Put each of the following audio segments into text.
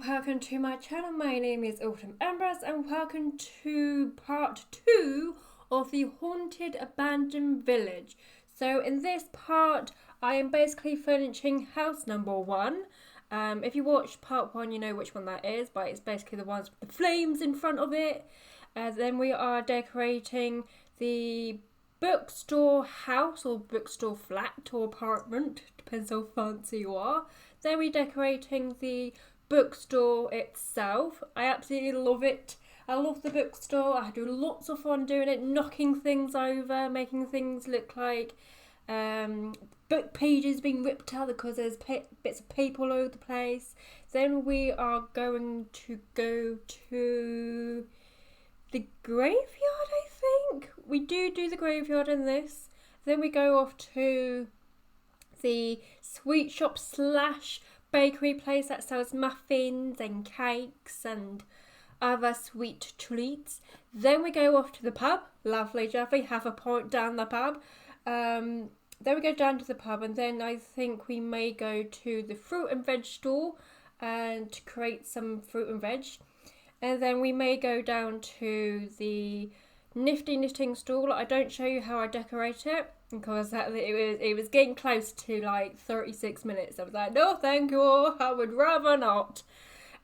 welcome to my channel. My name is Autumn Ambrose and welcome to part 2 of the Haunted Abandoned Village. So in this part I am basically furnishing house number 1. If you watched part 1 you know which one that is, but it's basically the ones with the flames in front of it. Then we are decorating the bookstore house or bookstore flat or apartment, depends how fancy you are. Then we're decorating the bookstore itself. I absolutely love it. I love the bookstore. I do lots of fun doing it, knocking things over, making things look like book pages being ripped out because there's bits of paper all over the place. Then we are going to go to the graveyard, I think. We do the graveyard in this. Then we go off to the sweet shop slash bakery place that sells muffins and cakes and other sweet treats. Then we go off to the pub. Lovely Jeffrey, have a pint down the pub. Then we go down to the pub, and then I think we may go to the fruit and veg store and to create some fruit and veg. And then we may go down to the nifty knitting stall. I don't show you how I decorate it because it was getting close to like 36 minutes. I was like, no thank you, I would rather not.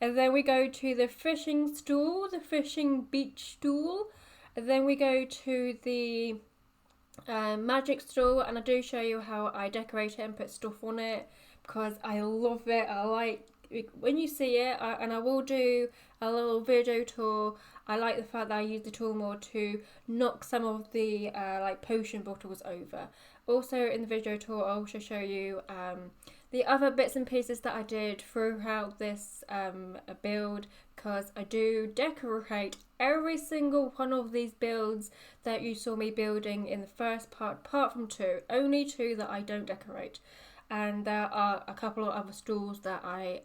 And then we go to the fishing stall, the fishing beach stall. And then we go to the magic stall, and I do show you how I decorate it and put stuff on it because I love it. I like when you see it, and I will do a little video tour. I like the fact that I use the tool more to knock some of the like potion bottles over. Also in the video tour I'll also show you the other bits and pieces that I did throughout this build, because I do decorate every single one of these builds that you saw me building in the first part, apart from 2. Only 2 that I don't decorate. And there are a couple of other stalls that I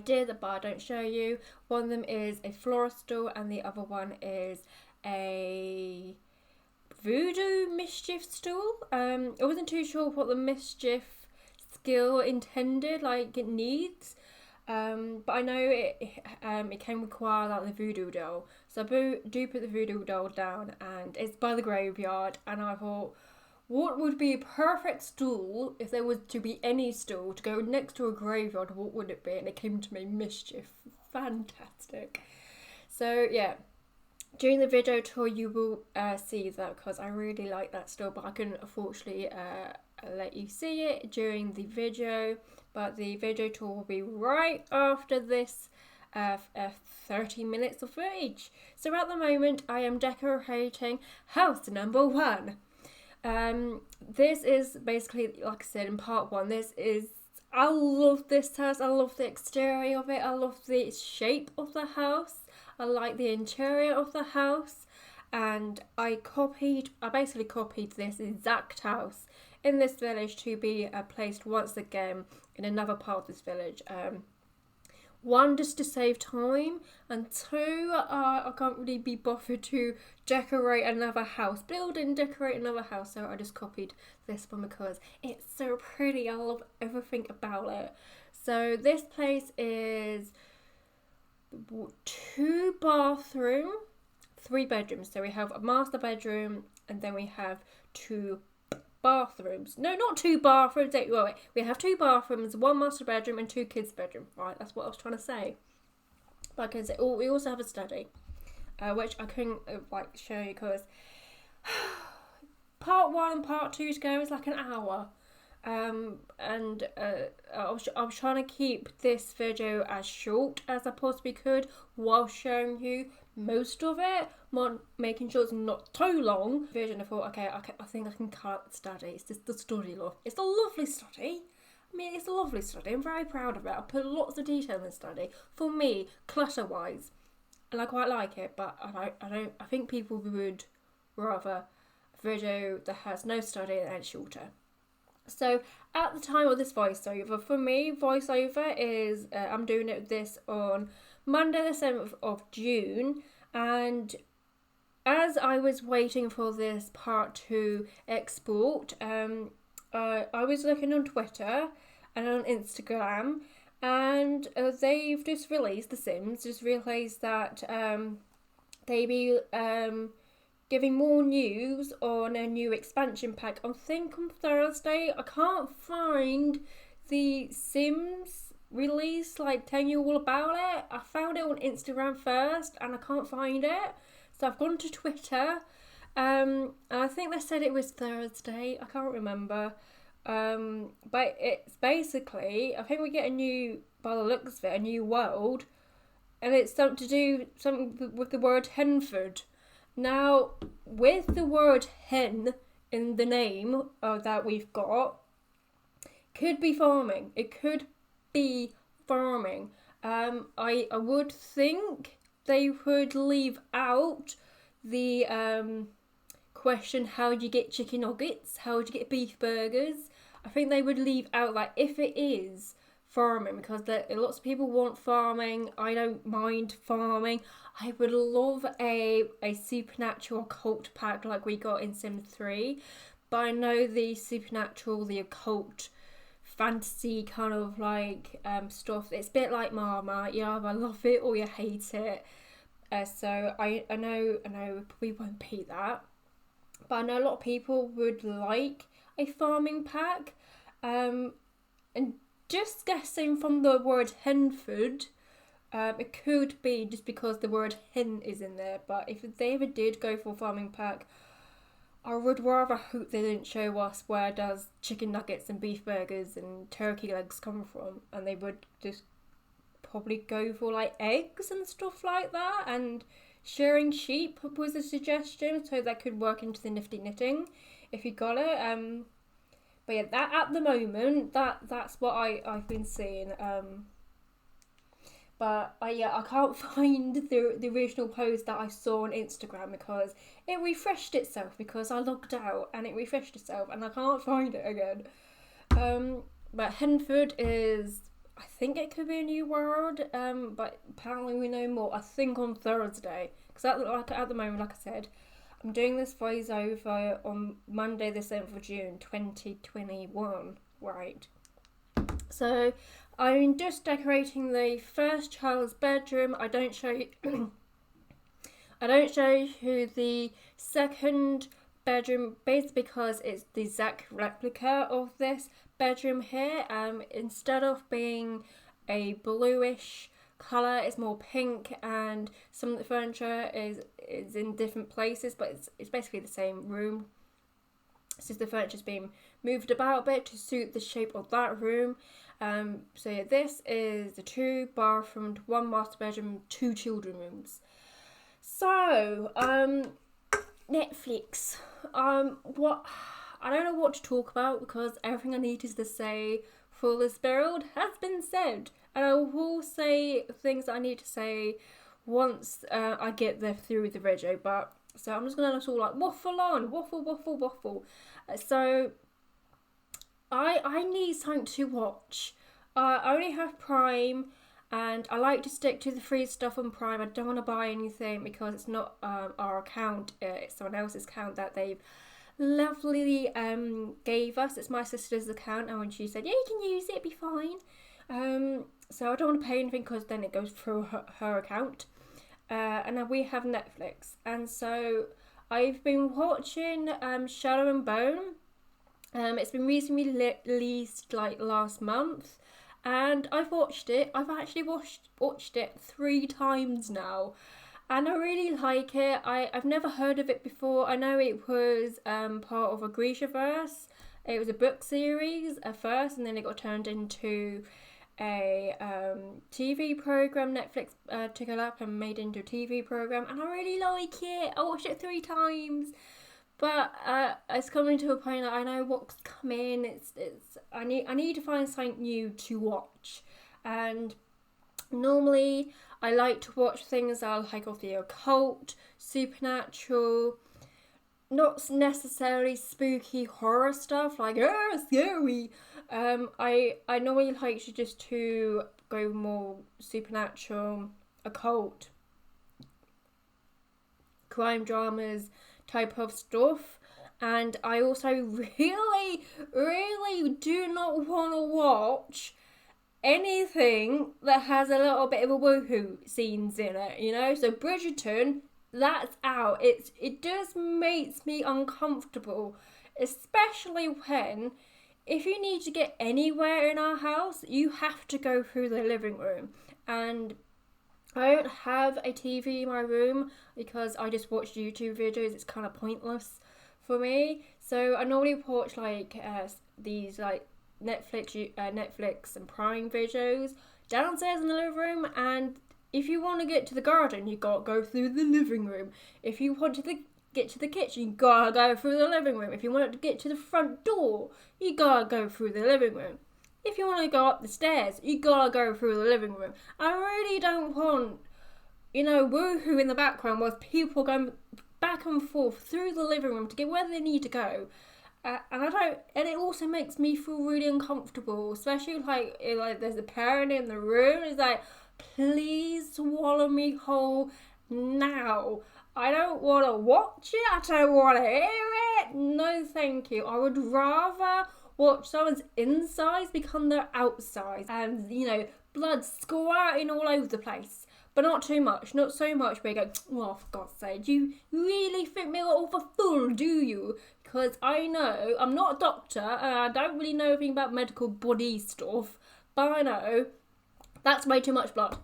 did, but I don't show you. One of them is a florist stall, and the other one is a voodoo mischief stall. I wasn't too sure what the mischief skill intended, like it needs. But I know it can require like the voodoo doll. So I do put the voodoo doll down, and it's by the graveyard. And I thought, what would be a perfect stool if there was to be any stool to go next to a graveyard? What would it be? And it came to me, mischief. Fantastic. So yeah, during the video tour you will see that, because I really like that stool, but I couldn't unfortunately let you see it during the video. But the video tour will be right after this 30 minutes of footage. So at the moment I am decorating house number 1. This is basically, like I said in part 1, I love this house. I love the exterior of it. I love the shape of the house. I like the interior of the house. And I basically copied this exact house in this village to be placed once again in another part of this village. 1, just to save time, and 2, I can't really be bothered to decorate another house, decorate another house, so I just copied this one because it's so pretty. I love everything about it. So this place is 2 bathroom, 3 bedrooms. So we have a master bedroom, and then we have 2 bathrooms. No, not 2 bathrooms. Wait. We have 2 bathrooms, 1 master bedroom, and 2 kids' bedroom. Right, that's what I was trying to say. Because we also have a study, which I couldn't show you because part 1 and part 2 together is like an hour. And I was trying to keep this video as short as I possibly could while showing you most of it, making sure it's not too long. Vision, I thought, okay, I think I can cut the study. It's just the study look. It's a lovely study. I mean, it's a lovely study. I'm very proud of it. I put lots of detail in the study. For me, clutter-wise, and I quite like it, but I think people would rather a video that has no study and it's shorter. So at the time of this voiceover, for me, voiceover is, I'm doing this on Monday the 7th of June, and as I was waiting for this part to export, I was looking on Twitter and on Instagram, and they've just released, The Sims just realised that they be giving more news on a new expansion pack. I think on Thursday. I can't find the Sims release, like telling you all about it. I found it on Instagram first and I can't find it. So I've gone to Twitter. And I think they said it was Thursday. I can't remember. But it's basically, I think we get a new, by the looks of it, a new world. And it's something with the word Henford. Now, with the word hen in the name that we've got, could be farming. It could be farming. I would think they would leave out the question, how do you get chicken nuggets? How do you get beef burgers? I think they would leave out, like, if it is farming, because lots of people want farming. I don't mind farming. I would love a supernatural occult pack like we got in Sims 3, but I know the supernatural, the occult, fantasy kind of like stuff, it's a bit like Marmite. You either love it or you hate it. So I know we won't be that, but I know a lot of people would like a farming pack. And just guessing from the word Henford, it could be just because the word hen is in there. But if they ever did go for a farming pack, I would rather hope they didn't show us where does chicken nuggets and beef burgers and turkey legs come from, and they would just probably go for like eggs and stuff like that. And shearing sheep was a suggestion, so that could work into the nifty knitting if you got it. But yeah, that at the moment, that's what I've been seeing. But I can't find the original post that I saw on Instagram because it refreshed itself, because I logged out and it refreshed itself and I can't find it again. But Henford is, I think it could be a new world, but apparently we know more, I think on Thursday. Because at the moment, like I said, I'm doing this voiceover on Monday the 7th of June 2021, right? So I'm just decorating the first child's bedroom. I don't show you the second bedroom, basically because it's the exact replica of this bedroom here. Instead of being a bluish colour, it's more pink, and some of the furniture is in different places, but it's basically the same room. It's just the furniture's being moved about a bit to suit the shape of that room. So yeah, this is the 2 bathroom, 1 master bedroom, 2 children rooms. So Netflix. What I don't know what to talk about because everything I needed to say for this build has been said, and I will say things that I need to say once I get through the video. But so I'm just gonna let us all like waffle. So I need something to watch. I only have Prime, and I like to stick to the free stuff on Prime. I don't want to buy anything because it's not our account. It's someone else's account that they've lovely gave us. It's my sister's account, and when she said, yeah, you can use it, it'll be fine. So I don't want to pay anything because then it goes through her account. And then we have Netflix, and so I've been watching Shadow and Bone. It's been recently released like last month, and I've watched it. I've actually watched it 3 times now, and I really like it. I've never heard of it before. I know it was part of a Grishaverse. It was a book series at first, and then it got turned into a TV program. Netflix took it up and made it into a TV program, and I really like it. I watched it 3 times, but it's coming to a point that I know what's coming. I need to find something new to watch, and normally I like to watch things that are like of the occult, supernatural, not necessarily spooky horror stuff like scary. I normally like to go more supernatural, occult, crime dramas type of stuff. And I also really do not want to watch anything that has a little bit of a woohoo scenes in it, you know. So Bridgerton, that's out. It just makes me uncomfortable, especially when if you need to get anywhere in our house, you have to go through the living room. And I don't have a TV in my room because I just watch YouTube videos. It's kind of pointless for me. So I normally watch like these like Netflix and Prime videos downstairs in the living room. And if you want to get to the garden, you gotta go through the living room. If you want to get to the kitchen, you gotta go through the living room. If you want to get to the front door, you gotta go through the living room. If you want to go up the stairs, you gotta go through the living room. I really don't want, woohoo in the background with people going back and forth through the living room to get where they need to go. And it also makes me feel really uncomfortable, especially like there's a parent in the room. It's like, please swallow me whole now. I don't want to watch it. I don't want to hear it. No, thank you. I would rather watch someone's insides become their outsides and, blood squirting all over the place. But not too much. Not so much where you go, oh, for God's sake, you really think me all for full, do you? Because I know, I'm not a doctor and I don't really know anything about medical body stuff, but I know that's way too much blood.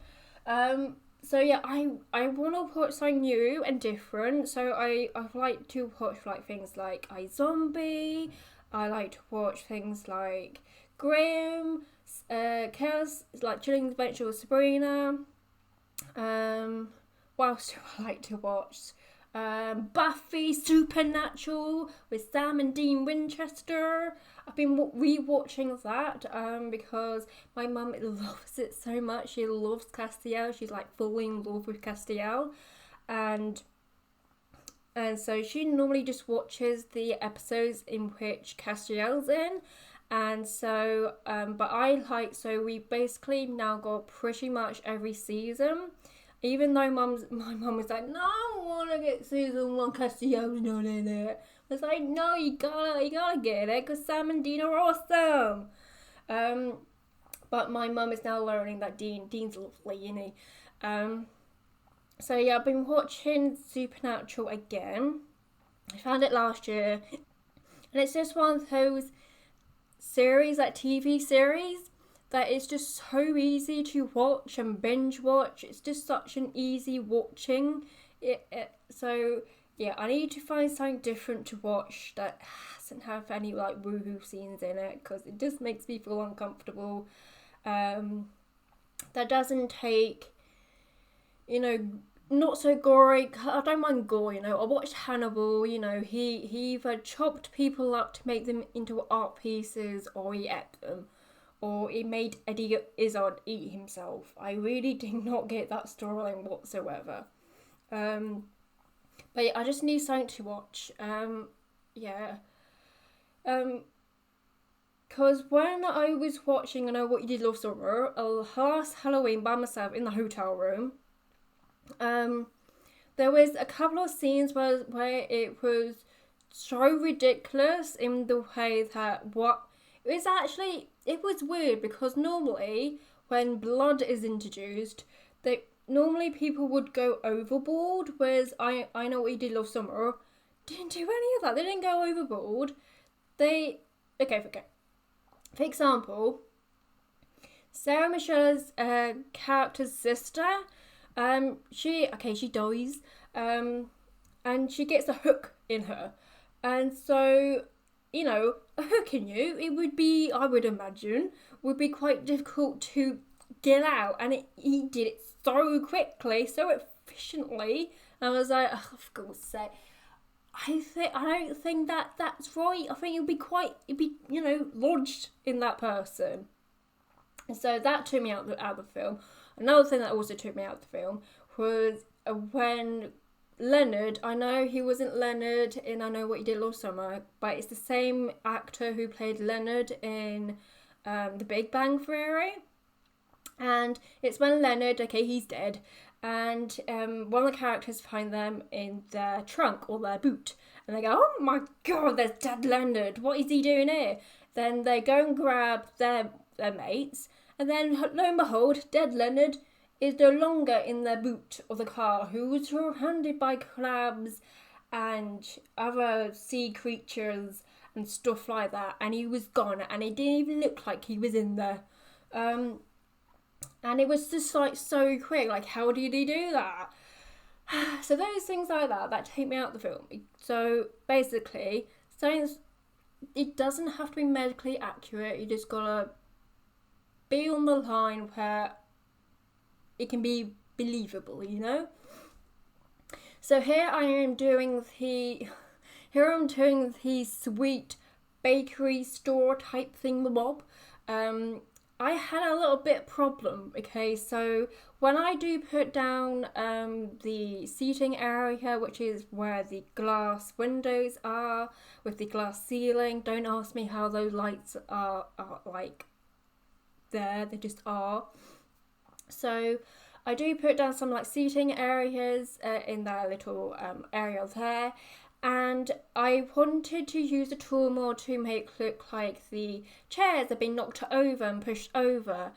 So yeah, I want to watch something new and different. So I like to watch like things like iZombie. I like to watch things like Grimm, Chaos, like Chilling Adventure with Sabrina. What else do I like to watch? Buffy Supernatural with Sam and Dean Winchester. I've been rewatching that because my mum loves it so much. She loves Castiel. She's like fully in love with Castiel, and so she normally just watches the episodes in which Castiel's in. And so, so we basically now got pretty much every season. Even though my mum was like, no, I want to get season 1, Castiel's not in it. I was like, no, you gotta get it, because Sam and Dean are awesome. But my mum is now learning that Dean's lovely, isn't he? So yeah, I've been watching Supernatural again. I found it last year. And it's just one of those series, like TV series, that is just so easy to watch and binge watch. It's just such an easy watching. So yeah, I need to find something different to watch that doesn't have any like woohoo scenes in it, because it just makes me feel uncomfortable. That doesn't take, not so gory. I don't mind gore, I watched Hannibal, he either chopped people up to make them into art pieces, or he ate them, or he made Eddie Izzard eat himself. I really did not get that storyline whatsoever. But yeah, I just need something to watch. Because when I was watching I Know What You Did Last Summer, last Halloween by myself in the hotel room, there was a couple of scenes where it was so ridiculous in the way that it was weird, because normally when blood is introduced, normally people would go overboard, whereas I Know What You Did Last Summer didn't do any of that. They didn't go overboard. For example, Sarah Michelle's character's sister, she dies, and she gets a hook in her, and so, a hook in you, it would be, I would imagine, would be quite difficult to get out, and he did it so quickly, so efficiently. And I was like, oh, for God's sake, I don't think that's right. I think it'd be lodged in that person. And so that took me out of the film. Another thing that also took me out of the film was when Leonard, I know he wasn't Leonard in I Know What You Did Last Summer, but it's the same actor who played Leonard in The Big Bang Theory. And it's when Leonard, he's dead, and one of the characters find them in their trunk or their boot, and they go, oh my God, there's dead Leonard, what is he doing here? Then they go and grab their mates, And then, lo and behold, dead Leonard is no longer in the boot of the car, who was surrounded by crabs and other sea creatures and stuff like that, and he was gone, and it didn't even look like he was in there. And it was just like so quick, like how did he do that? So those things like that take me out of the film. So basically, science, it doesn't have to be medically accurate, you just gotta be on the line where it can be believable, you know? So here I'm doing the sweet bakery store type thingamabob. I had a little bit problem, okay, so when I do put down the seating area, which is where the glass windows are, with the glass ceiling, don't ask me how those lights are like there, they just are. So I do put down some like seating areas in that little area there, and I wanted to use a tool more to make it look like the chairs have been knocked over and pushed over.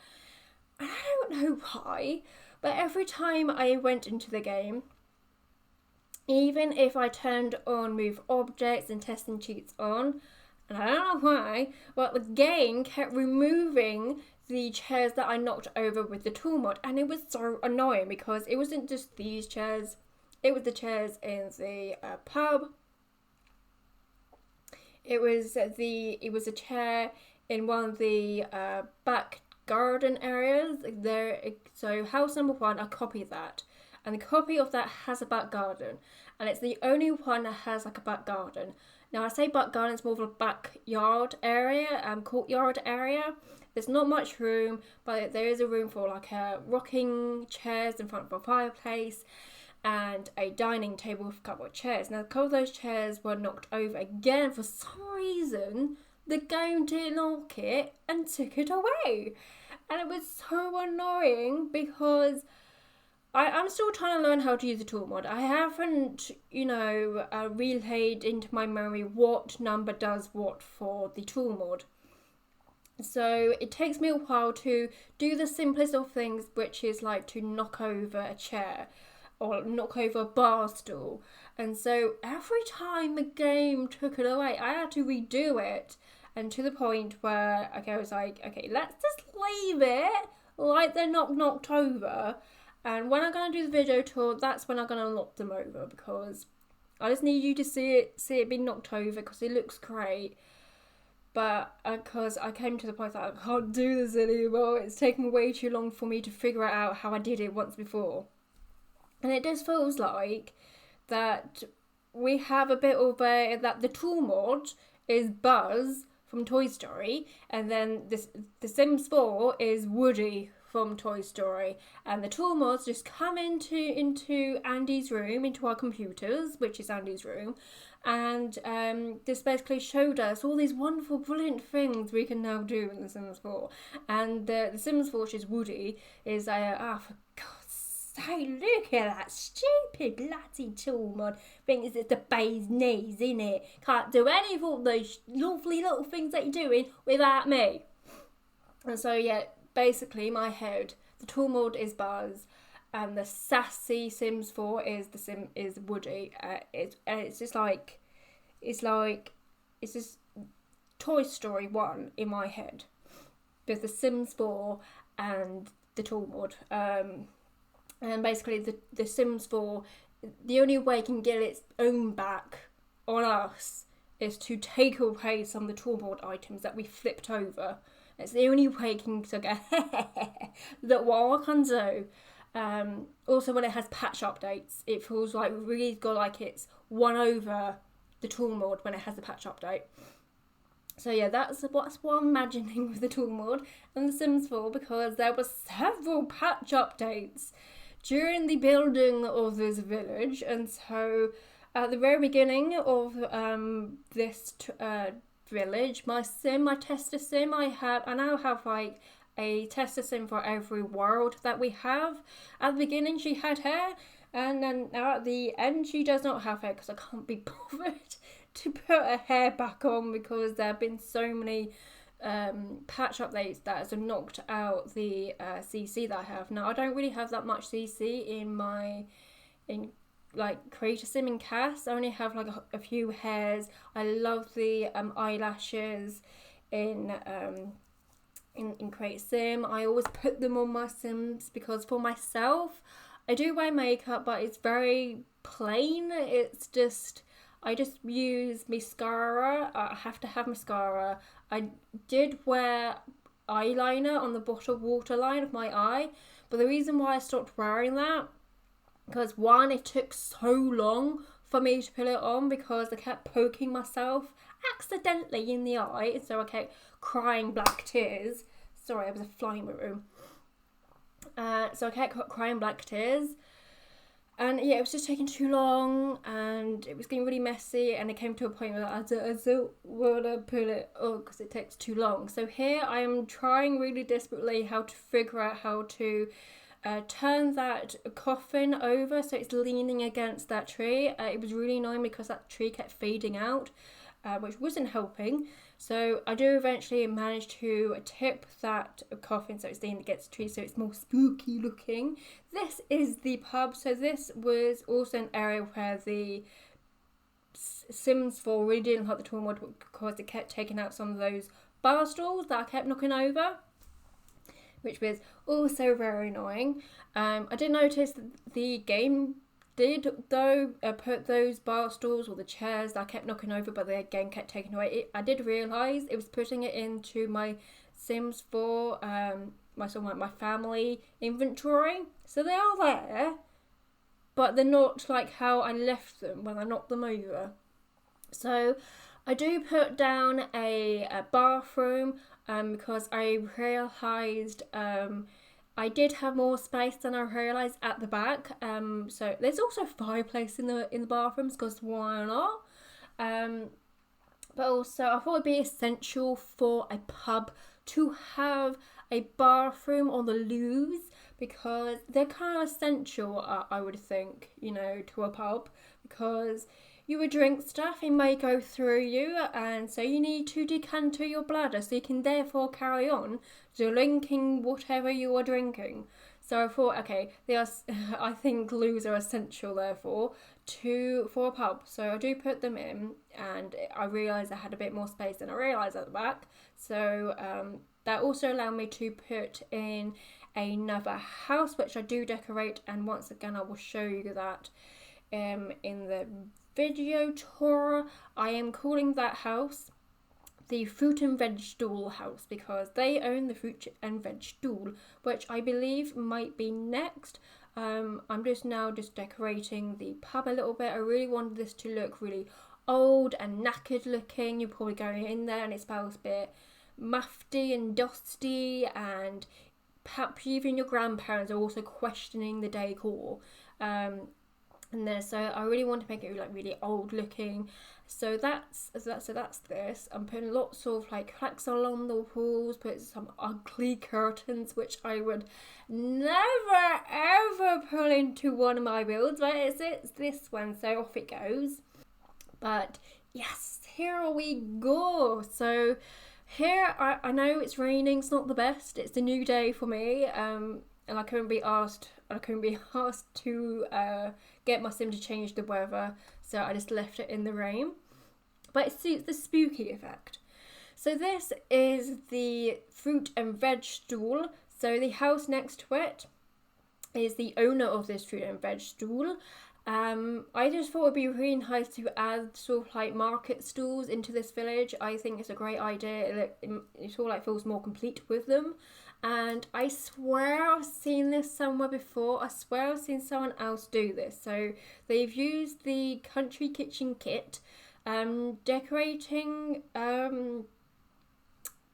And I don't know why, but every time I went into the game, even if I turned on move objects and testing cheats on, and I don't know why, but the game kept removing the chairs that I knocked over with the tool mod, and it was so annoying because it wasn't just these chairs, it was the chairs in the pub. It was a chair in one of the back garden areas there. So house number 1, I copied that, and the copy of that has a back garden, and it's the only one that has like a back garden. Now I say back garden, it's more of a backyard area, courtyard area. There's not much room, but there is a room for like rocking chairs in front of a fireplace and a dining table with a couple of chairs. Now a couple of those chairs were knocked over again for some reason. The game didn't lock it and took it away, and it was so annoying because I'm still trying to learn how to use the tool mod. I haven't, relayed into my memory what number does what for the tool mod. So it takes me a while to do the simplest of things, which is like to knock over a chair or knock over a bar stool. And so every time the game took it away, I had to redo it. And to the point where I was like, okay, let's just leave it like they're not knocked over. And when I'm going to do the video tour, that's when I'm going to knock them over, because I just need you to see it being knocked over because it looks great. But because I came to the point that I can't do this anymore, it's taken way too long for me to figure out how I did it once before. And it just feels like that we have a bit of that the tool mod is Buzz from Toy Story, and then the Sims 4 is Woody from Toy Story, and the tool mods just come into Andy's room, into our computers, which is Andy's room, and this basically showed us all these wonderful, brilliant things we can now do in The Sims 4. And the Sims 4, which is Woody, is for God's sake, look at that stupid bloody tool mod. Thinks it's the bee's knees, innit? Can't do any of all those lovely little things that you're doing without me. And so yeah, basically my head, the tool mod is Buzz, and the sassy Sims 4 is Woody. It's just Toy Story 1 in my head, with the Sims 4 and the tool mod. And basically the Sims 4, the only way it can get its own back on us is to take away some of the tool mod items that we flipped over. It's the only way it can go, that what I can do. Also, when it has patch updates, it feels like really got like it's won over the tool mod when it has the patch update. So yeah, that's what I'm imagining with the tool mod and The Sims 4, because there were several patch updates during the building of this village. And so at the very beginning of this village, my tester sim, I now have like a tester sim for every world that we have. At the beginning she had hair, and then now at the end she does not have hair, because I can't be bothered to put her hair back on, because there have been so many patch updates that has knocked out the CC that I have. Now I don't really have that much CC in like Creator Sim and Cast. I only have like a few hairs. I love the eyelashes in Creator Sim. I always put them on my Sims because for myself I do wear makeup, but it's very plain. It's just, I just use mascara. I have to have mascara. I did wear eyeliner on the bottom waterline of my eye, but the reason why I stopped wearing that, because one, it took so long for me to put it on because I kept poking myself accidentally in the eye, so I kept crying black tears. Sorry, I was a fly in my room. So I kept crying black tears. And yeah, it was just taking too long and it was getting really messy, and it came to a point where I don't want to put it on because it takes too long. So here I am trying really desperately how to figure out how to turn that coffin over so it's leaning against that tree. It was really annoying because that tree kept fading out, which wasn't helping. So I do eventually manage to tip that coffin so it's leaning against the tree so it's more spooky looking. This is the pub. So this was also an area where the Sims 4 really didn't like the tour mod because it kept taking out some of those bar stools that I kept knocking over, which was also very annoying. I did notice that the game did though put those bar stools or the chairs that I kept knocking over, but the game kept taking away. I did realise it was putting it into my Sims 4 my family inventory, so they are there, but they're not like how I left them when I knocked them over. So I do put down a bathroom because I realised I did have more space than I realised at the back. So there's also a fireplace in the bathrooms because why not? But also I thought it'd be essential for a pub to have a bathroom on the loos because they're kind of essential, I would think, to a pub, because you would drink stuff, it may go through you, and so you need to decant your bladder so you can therefore carry on drinking whatever you are drinking. So I thought, okay, I think loos are essential therefore for a pub. So I do put them in, and I realised I had a bit more space than I realised at the back. So that also allowed me to put in another house, which I do decorate, and once again I will show you that in the video tour. I am calling that house the Fruit and Vegetable House because they own the Fruit and Vegetable, which I believe might be next. I'm just decorating the pub a little bit. I really wanted this to look really old and knackered looking. You're probably going in there and it smells a bit mufty and dusty, and perhaps even your grandparents are also questioning the decor. So I really want to make it like really old looking. So that's this. I'm putting lots of like cracks along the walls, putting some ugly curtains, which I would never ever put into one of my builds, but it's this one, so off it goes. But yes, here we go. So here I know it's raining, it's not the best, it's a new day for me, and I couldn't be asked to get my sim to change the weather, so I just left it in the rain. But it suits the spooky effect. So this is the fruit and veg stall. So the house next to it is the owner of this fruit and veg stall. I just thought it'd be really nice to add sort of like market stalls into this village. I think it's a great idea. It sort of like feels more complete with them. And I swear I've seen this somewhere before. I swear I've seen someone else do this. So they've used the country kitchen kit, decorating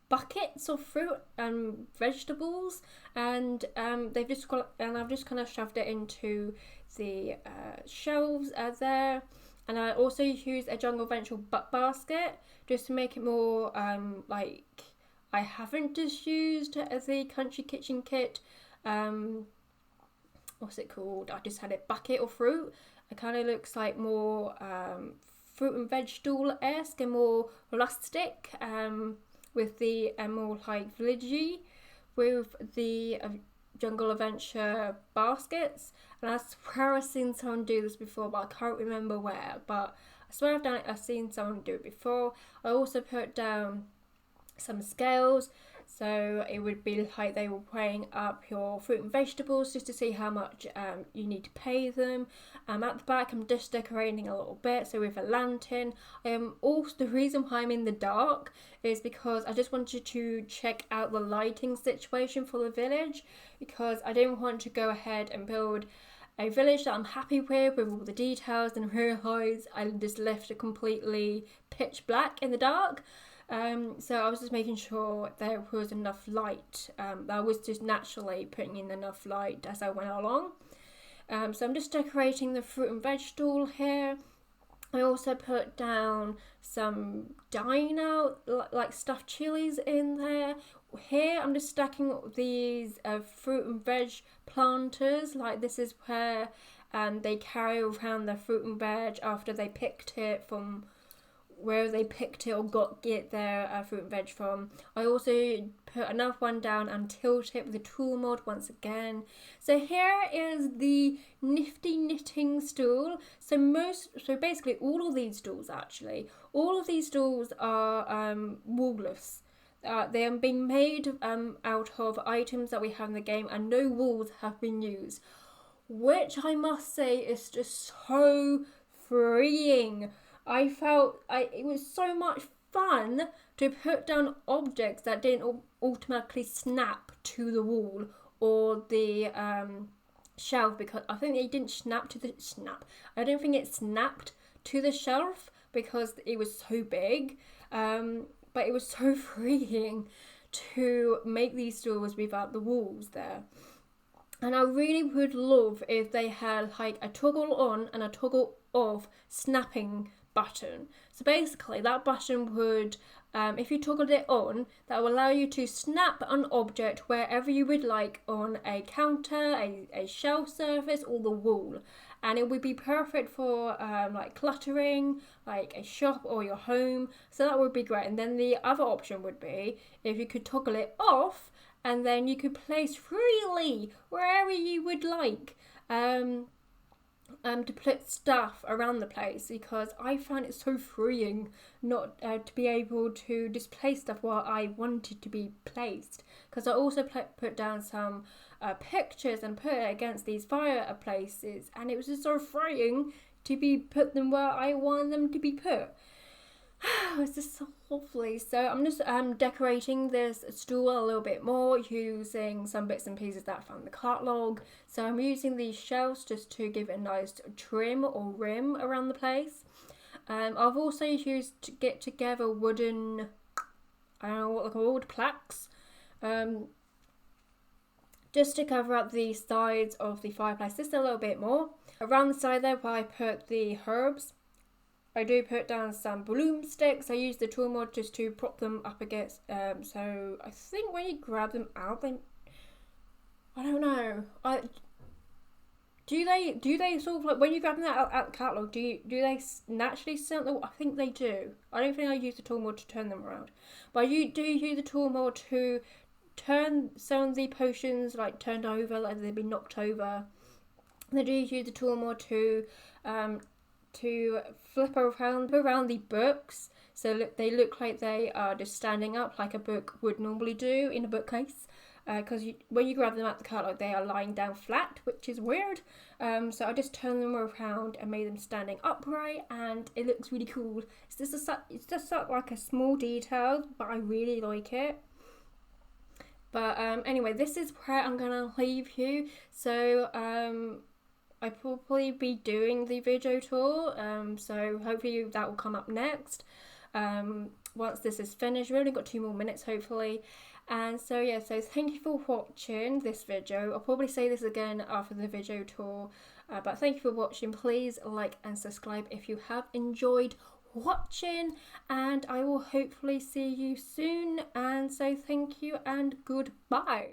buckets of fruit and vegetables, and I've just kind of shoved it into the shelves there. And I also used a jungle venture basket just to make it more like, I haven't just used the country kitchen kit, what's it called? I just had it bucket of fruit. It kind of looks like more fruit and vegetable-esque and more rustic. with the more like villagey with the jungle adventure baskets, and I swear I've seen someone do this before, but I can't remember where. But I swear I've seen someone do it before. I also put down some scales, so it would be like they were weighing up your fruit and vegetables just to see how much you need to pay them. At the back I'm just decorating a little bit, so with a lantern. Also the reason why I'm in the dark is because I just wanted to check out the lighting situation for the village, because I didn't want to go ahead and build a village that I'm happy with all the details and realise I just left it completely pitch black in the dark. So I was just making sure there was enough light. I was just naturally putting in enough light as I went along. So I'm just decorating the fruit and veg stall here. I also put down some dino, like stuffed chilies in there. Here I'm just stacking these fruit and veg planters. Like this is where they carry around their fruit and veg after they picked it from where they picked it or get their fruit and veg from. I also put another one down and tilt it with a tool mod once again. So here is the nifty knitting stool. So basically all of these stools all of these stools are woolless. They are being made out of items that we have in the game, and no wools have been used, which I must say is just so freeing. I felt it was so much fun to put down objects that didn't automatically snap to the wall or the shelf, because I think they didn't I don't think it snapped to the shelf because it was so big. But it was so freeing to make these stools without the walls there. And I really would love if they had like a toggle on and a toggle off snapping button. So basically that button would, if you toggled it on, that will allow you to snap an object wherever you would like on a counter, a shelf surface, or the wall. And it would be perfect for like cluttering, like a shop or your home. So that would be great. And then the other option would be if you could toggle it off, and then you could place freely wherever you would like to put stuff around the place, because I find it so freeing not to be able to just place stuff where I wanted to be placed. Because I also put down some pictures and put it against these fireplaces, and it was just so freeing to be put them where I want them to be put. It's just so lovely. So I'm just decorating this stool a little bit more using some bits and pieces that I found in the catalogue. So I'm using these shelves just to give it a nice trim or rim around the place. I've also used to get together wooden, I don't know what they're called, plaques, just to cover up the sides of the fireplace just a little bit more. Around the side there where I put the herbs, I do put down some bloom sticks. I use the tool mod just to prop them up against. So I think when you grab them out, I don't know. Do they sort of like when you grab them out the catalogue? Do they naturally scent them? I think they do. I don't think I use the tool mod to turn them around, but you do use the tool mod to turn some of the potions like turned over, like they've been knocked over. And I do use the tool mod to flip around the books, so they look like they are just standing up like a book would normally do in a bookcase, because when you grab them out the catalogue they are lying down flat, which is weird. So I just turned them around and made them standing upright, and it looks really cool. It's just like a small detail, but I really like it. But anyway, this is where I'm gonna leave you. So I'll probably be doing the video tour, so hopefully that will come up next. Once this is finished, we've only got 2 more minutes hopefully. And so yeah, so thank you for watching this video. I'll probably say this again after the video tour, but thank you for watching. Please like and subscribe if you have enjoyed watching, and I will hopefully see you soon. And so thank you and goodbye.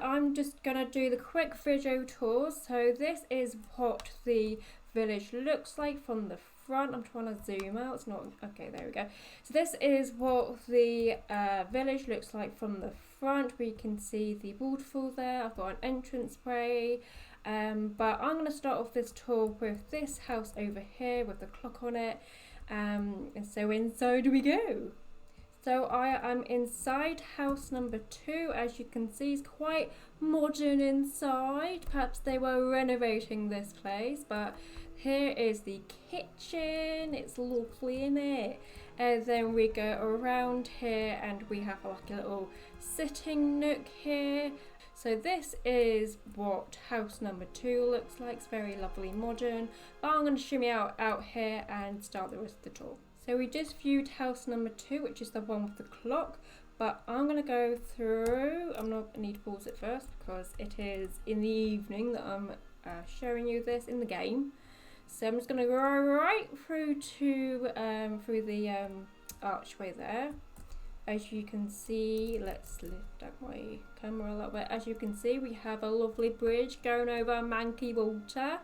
I'm just gonna do the quick video tour. So this is what the village looks like from the front. I'm trying to zoom out. It's not okay. There we go. So this is what the village looks like from the front. We can see the waterfall there. I've got an entrance way. But I'm going to start off this tour with this house over here with the clock on it. And so inside we go. So I am inside house number 2. As you can see, it's quite modern inside. Perhaps they were renovating this place, but here is the kitchen. It's lovely, isn't it? And then we go around here and we have like a little sitting nook here. So this is what house number 2 looks like. It's very lovely modern. But I'm going to shimmy out here and start the rest of the tour. So we just viewed house number 2, which is the one with the clock. But I'm going to go through. I need to pause it first because it is in the evening that I'm showing you this in the game. So I'm just going to go right through to through the archway there. As you can see, let's lift up my camera a little bit. As you can see, we have a lovely bridge going over Manky Water.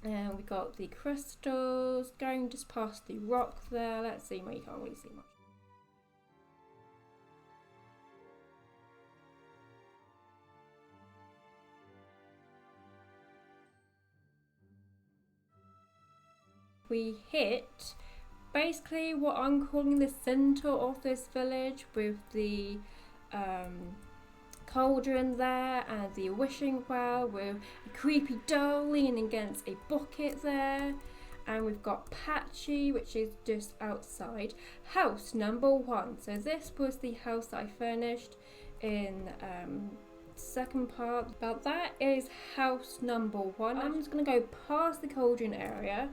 And we got the crystals going just past the rock there. Let's see, you can't really see much. We hit basically what I'm calling the centre of this village with the cauldron there and the wishing well with a creepy doll leaning against a bucket there, and we've got Patchy, which is just outside house number 1. So this was the house that I furnished in second part, but that is house number 1. I'm just going to go past the cauldron area,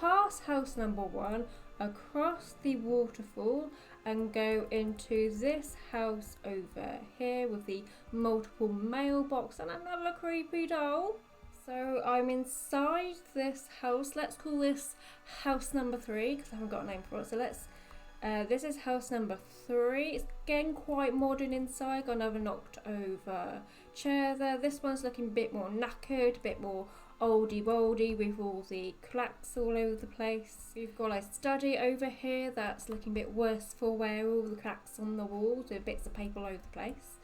past house number 1, across the waterfall and go into this house over here with the multiple mailbox and another creepy doll. So I'm inside this house. Let's call this house number 3 because I haven't got a name for it. So this is house number 3. It's getting quite modern inside. Got another knocked over chair there. This one's looking a bit more knackered, a bit more oldie boldy with all the cracks all over the place. We've got a study over here that's looking a bit worse for wear, all the cracks on the walls with bits of paper all over the place.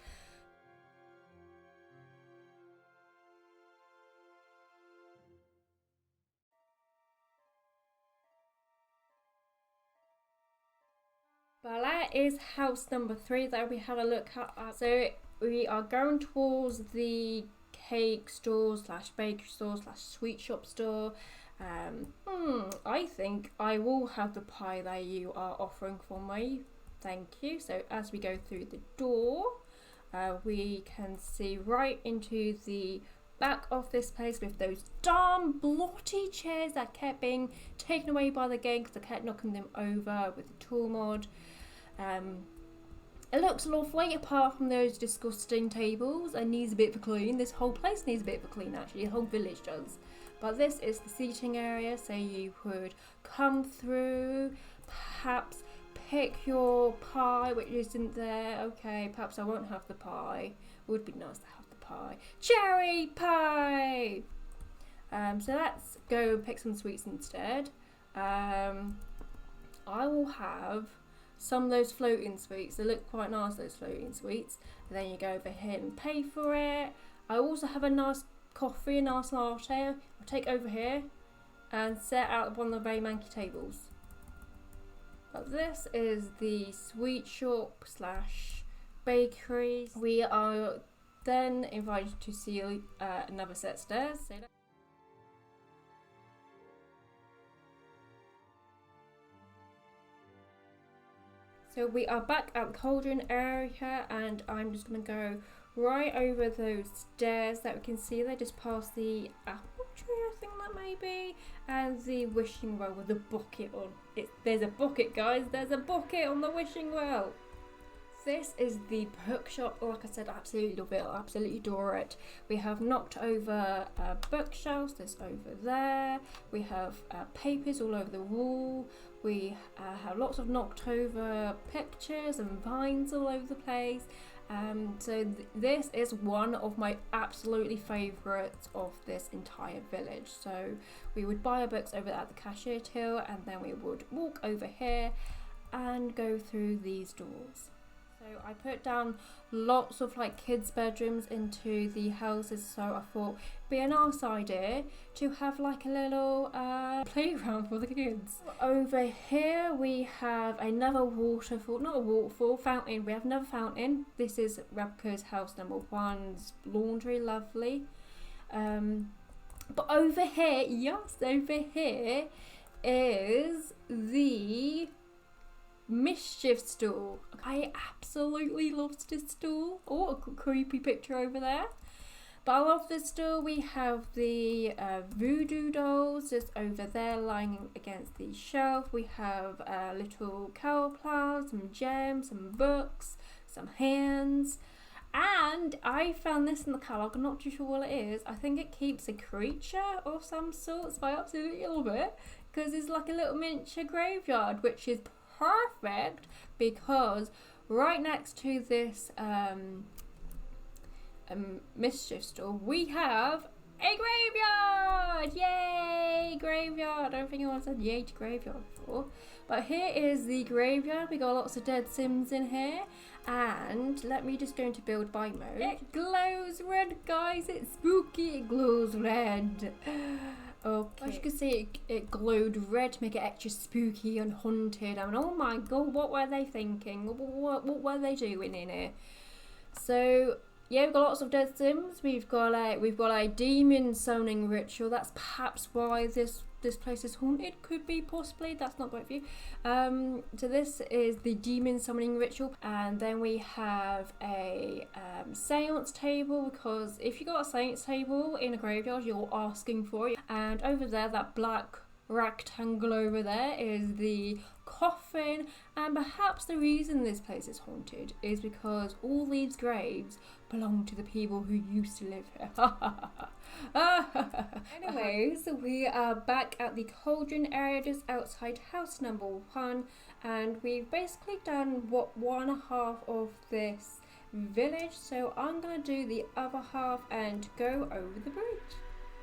But that is house number 3 that we had a look at. So we are going towards the cake store slash bakery store slash sweet shop store. I think I will have the pie that you are offering for me. Thank you. So as we go through the door, we can see right into the back of this place with those darn blotty chairs that kept being taken away by the game because I kept knocking them over with the tool mod. It looks lovely apart from those disgusting tables and needs a bit of a clean. This whole place needs a bit of a clean actually, the whole village does. But this is the seating area, so you could come through, perhaps pick your pie which isn't there. Okay, perhaps I won't have the pie. It would be nice to have the pie. Cherry pie! So let's go pick some sweets instead. I will have some of those floating sweets. They look quite nice, those floating sweets. And then you go over here and pay for it. I also have a nice coffee, a nice latte. I'll take over here and set out one of the very manky tables. But this is the sweet shop slash bakery. We are then invited to see another set of stairs. So we are back at the cauldron area and I'm just going to go right over those stairs that we can see there, just past the apple tree, I think that may be, and the wishing well with the bucket on it. There's a bucket, guys, there's a bucket on the wishing well. This is the bookshop. Like I said, I absolutely love it, I absolutely adore it. We have knocked over bookshelves, there's over there. We have papers all over the wall. We have lots of knocked over pictures and vines all over the place. This is one of my absolutely favourites of this entire village. So we would buy our books over at the cashier till, and then we would walk over here and go through these doors. So I put down lots of like kids' bedrooms into the houses, so I thought it'd be a nice idea to have like a little playground for the kids. Over here we have another waterfall, not a waterfall, fountain. We have another fountain. This is Rebecca's house number 1's laundry, lovely. But over here, yes, over here is the mischief stool. I absolutely love this stool. Oh, a creepy picture over there. But I love this stool. We have the voodoo dolls just over there lying against the shelf. We have little cauliflowers, some gems, some books, some hands. And I found this in the catalogue. I'm not too sure what it is. I think it keeps a creature of some sort. So I absolutely love it because it's like a little miniature graveyard, which is perfect because right next to this mischief store we have a graveyard. Yay, graveyard! I don't think anyone said yay to graveyard before, but here is the graveyard. We got lots of dead Sims in here, and let me just go into build by mode. It glows red, guys. It's spooky. It glows red. Okay. As you can see, it glowed red to make it extra spooky and haunted. I mean, oh my god, what were they thinking? What were they doing in here? So yeah, we've got lots of dead Sims. We've got a demon summoning ritual. That's perhaps why this place is haunted. Could be, possibly. That's not great for you. So this is the demon summoning ritual, and then we have a seance table, because if you got a seance table in a graveyard, you're asking for it. And over there, that black rectangle over there is the coffin, and perhaps the reason this place is haunted is because all these graves belong to the people who used to live here. Anyways, we are back at the cauldron area just outside house number 1, and we've basically done what 1/2 of this village, so I'm gonna do the other half and go over the bridge.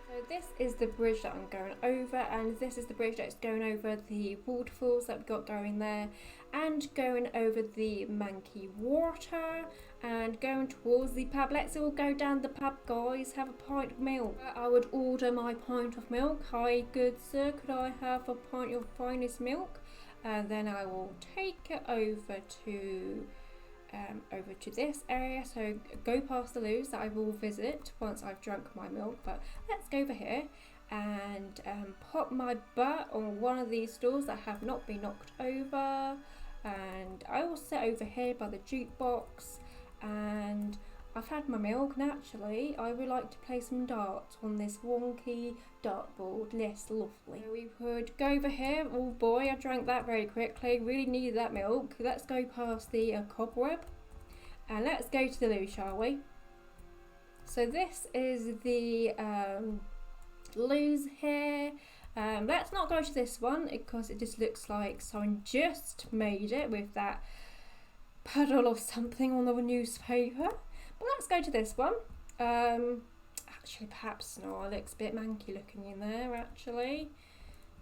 So this is the bridge that I'm going over, and this is the bridge that's going over the waterfalls that we've got going there, and going over the Manky Water, and going towards the pub. Let's all go down the pub, guys. Have a pint of milk. I would order my pint of milk. Hi, good sir, could I have a pint of finest milk? And then I will take it over to this area, so go past the loos that I will visit once I've drunk my milk. But let's go over here and pop my butt on one of these stools that have not been knocked over, and I will sit over here by the jukebox, and I've had my milk, and actually I would like to play some darts on this wonky dartboard. Yes, lovely. So we would go over here. Oh boy, I drank that very quickly, really needed that milk. Let's go past the cobweb and let's go to the loo, shall we? So this is the loos here. Let's not go to this one because it just looks like someone just made it with that puddle of something on the newspaper. But let's go to this one. Actually, perhaps not. It looks a bit manky looking in there, actually.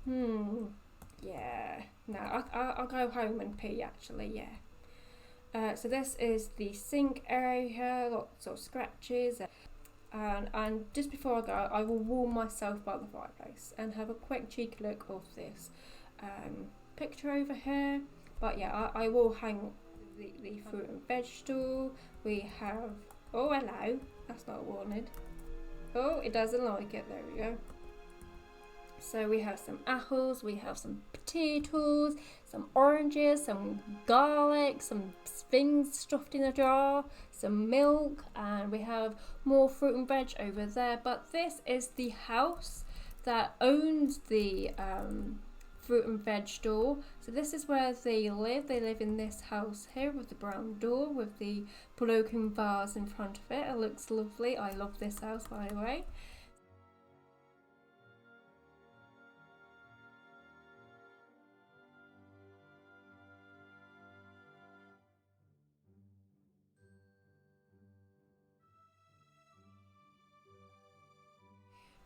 Yeah. No, I'll go home and pee, actually, yeah. So this is the sink area, lots of scratches. And just before I go, I will warm myself by the fireplace and have a quick cheeky look of this picture over here. But yeah, I will hang the fruit and vegetable. We have, oh hello, that's not what I wanted. Oh, it doesn't like it, there we go. So we have some apples, we have some potatoes, some oranges, some garlic, some things stuffed in a jar, some milk, and we have more fruit and veg over there. But this is the house that owns the fruit and veg store. So this is where they live. They live in this house here with the brown door with the broken vase in front of it. It looks lovely. I love this house, by the way.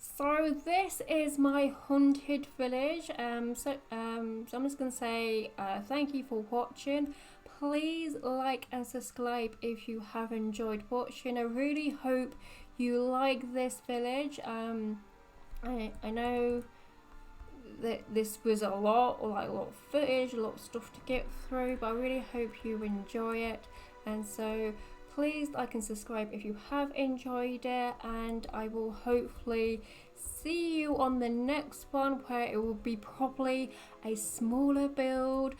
So this is my haunted village. So I'm just gonna say thank you for watching. Please like and subscribe if you have enjoyed watching. I really hope you like this village. I know that this was a lot of footage, a lot of stuff to get through, but I really hope you enjoy it. And so please like and subscribe if you have enjoyed it, and I will hopefully see you on the next one, where it will be probably a smaller build,